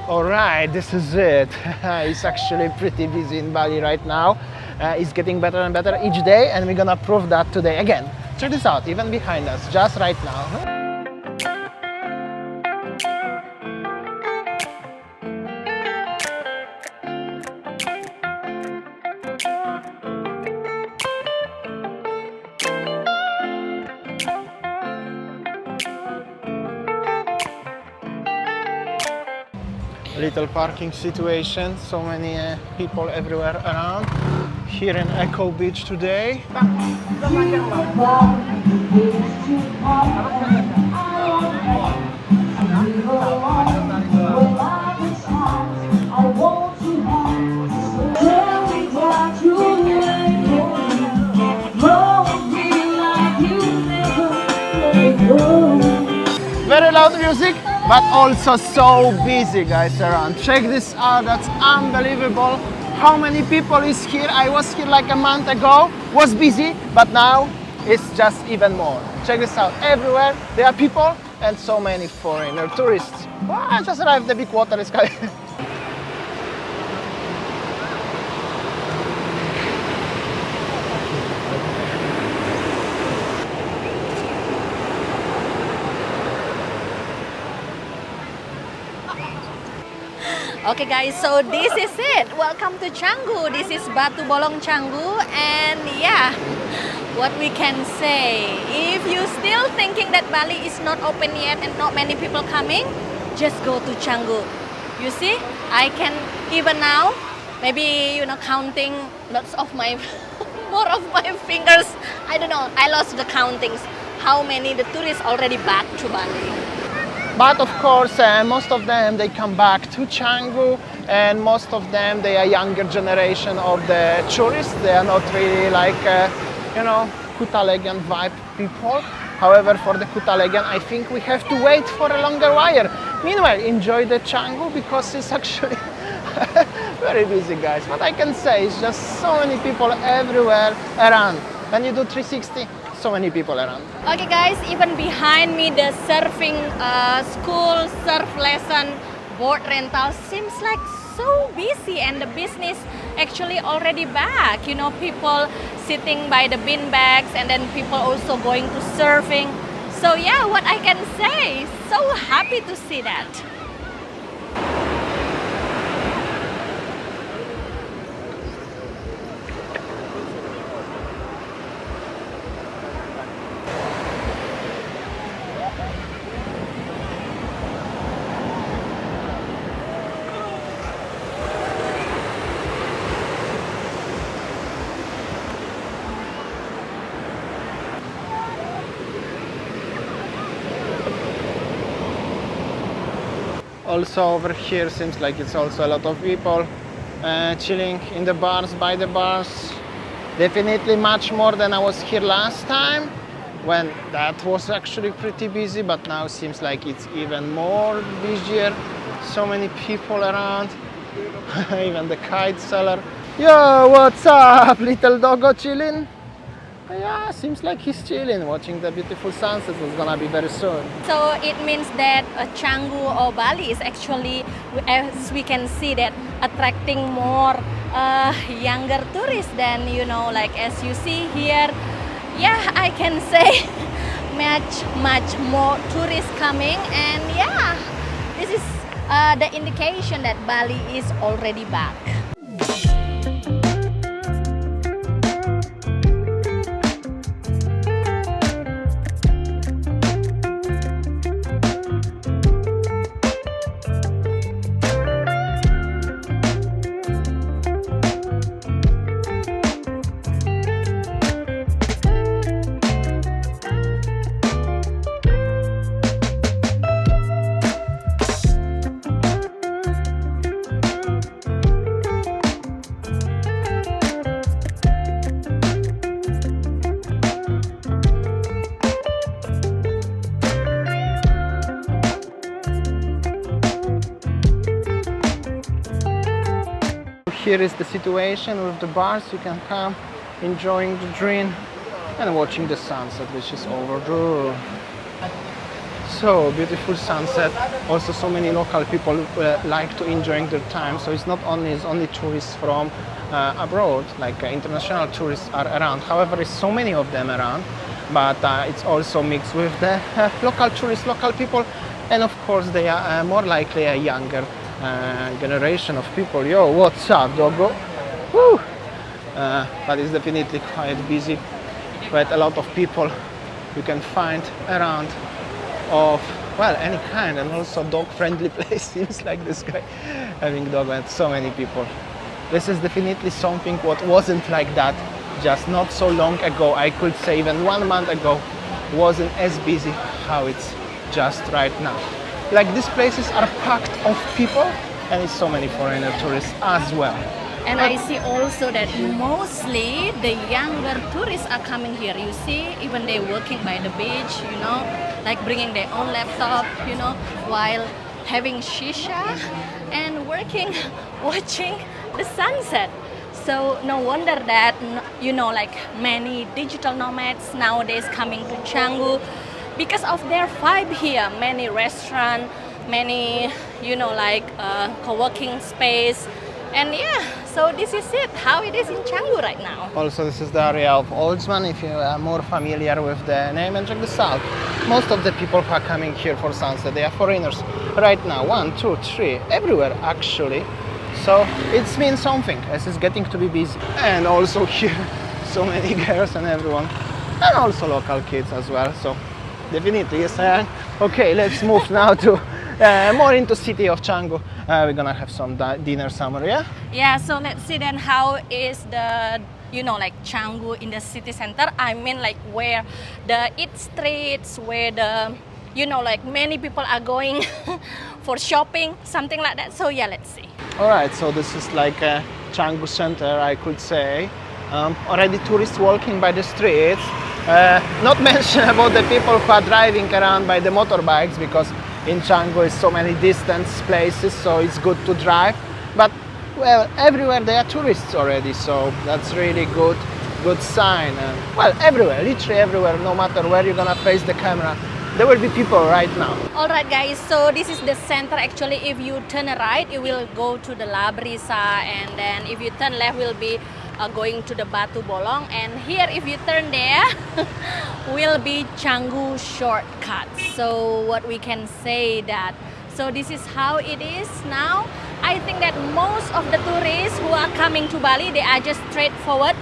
Alright, this is it. It's actually pretty busy in Bali right now. It's getting better and better each day, and we're gonna prove that today again. Check this out, even behind us, just right now. Little parking situation, so many people everywhere around. Here in Echo Beach today. Very loud music, but also so busy, guys, around. Check this out, that's unbelievable. How many people is here? I was here like a month ago, was busy, but now it's just even more. Check this out, everywhere there are people and so many foreigner tourists. Well, I just arrived, the big water is coming. Okay guys, so this is it. Welcome to Canggu. This is Batu Bolong Canggu, and yeah, what we can say, if you still thinking that Bali is not open yet and not many people coming, just go to Canggu. You see, I can even now, maybe counting lots of my more of my fingers. I don't know, I lost the countings. How many the tourists already back to Bali. But of course, most of them, they come back to Canggu, and most of them, they are younger generation of the tourists. They are not really like, Kutalegan vibe people. However, for the Kutalegan, I think we have to wait for a longer while. Meanwhile, enjoy the Canggu because it's actually very busy, guys. What I can say is just so many people everywhere around. When you do 360, so many people around. Okay guys, even behind me the surfing school, surf lesson, board rental seems like so busy, and the business actually already back. People sitting by the bean bags, and then people also going to surfing. So yeah, what I can say, so happy to see that. Also over here seems like it's also a lot of people chilling in the bars, by the bars. Definitely much more than I was here last time, when that was actually pretty busy, but now seems like it's even more busier. So many people around, even the kite seller. Yo, what's up, little doggo chilling? Yeah, seems like he's chilling, watching the beautiful sunset. It's gonna be very soon. So it means that Canggu or Bali is actually, as we can see, that attracting more younger tourists than, like as you see here. Yeah, I can say much more tourists coming, and yeah, this is the indication that Bali is already back. Here is the situation with the bars. You can come enjoying the drink and watching the sunset, which is overdue. so beautiful sunset. Also, so many local people like to enjoying their time. So it's not only tourists from abroad, like international tourists are around. However, there's so many of them around, but it's also mixed with the local tourists, local people, and of course they are more likely a younger generation of people. Yo, what's up, doggo? Woo! But it's definitely quite busy. Quite a lot of people you can find around of, well, any kind, and also dog-friendly place. Seems like this guy having dog and so many people. This is definitely something what wasn't like that just not so long ago. I could say even 1 month ago wasn't as busy how it's just right now. Like these places are packed of people, and it's so many foreigner tourists as well. And I see also that mostly the younger tourists are coming here. You see, even they working by the beach, you know, like bringing their own laptop, you know, while having shisha and working, watching the sunset. So no wonder that, you know, like many digital nomads nowadays coming to Canggu because of their vibe here. Many restaurants, many, you know, like co-working space. And yeah, so this is it, how it is in Canggu right now. Also, this is the area of Oldsman, if you are more familiar with the name, and check this out. Most of the people who are coming here for sunset, they are foreigners right now. 1, 2, 3, everywhere actually. So it means something, as it's getting to be busy. And also here, so many girls and everyone, and also local kids as well. So definitely, yes. Okay, let's move now to more into city of Canggu. We're gonna have some dinner somewhere, yeah? Yeah, so let's see then how is the, you know, like Canggu in the city center. I mean like where the eat streets, where the, you know, like many people are going for shopping, something like that. So yeah, let's see. All right, so this is like a Canggu center, I could say. Already tourists walking by the streets. Not mention about the people who are driving around by the motorbikes, because in Canggu is so many distance places, so it's good to drive. But well, everywhere there are tourists already, so that's really good sign. Well, everywhere, literally everywhere, no matter where you're gonna face the camera, there will be people right now. All right, guys, so this is the center. Actually, if you turn right, you will go to the La Brisa, and then if you turn left, will be going to the Batu Bolong, and here if you turn there will be Canggu shortcut. So what we can say that, so this is how it is now. I think that most of the tourists who are coming to Bali, they are just straightforward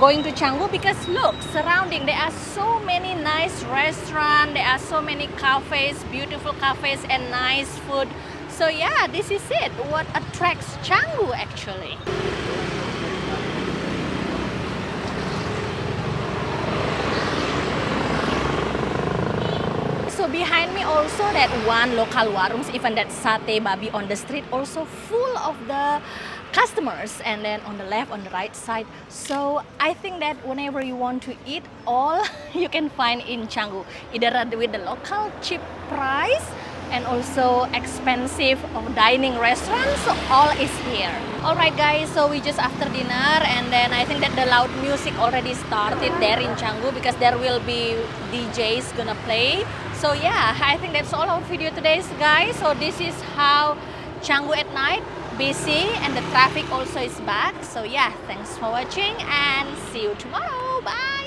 going to Canggu, because look, surrounding there are so many nice restaurants, there are so many cafes, beautiful cafes and nice food. So yeah, this is it, what attracts Canggu actually. So behind me also that one local warungs, even that sate babi on the street, also full of the customers. And then on the left, on the right side. So I think that whenever you want to eat, all you can find in Canggu, either with the local cheap price and also expensive of dining restaurants, so all is here. Alright guys, so we just after dinner, and then I think that the loud music already started there in Canggu, because there will be DJs gonna play. So yeah, I think that's all our video today, guys. So this is how Canggu at night, busy, and the traffic also is back. So yeah, thanks for watching and see you tomorrow. Bye!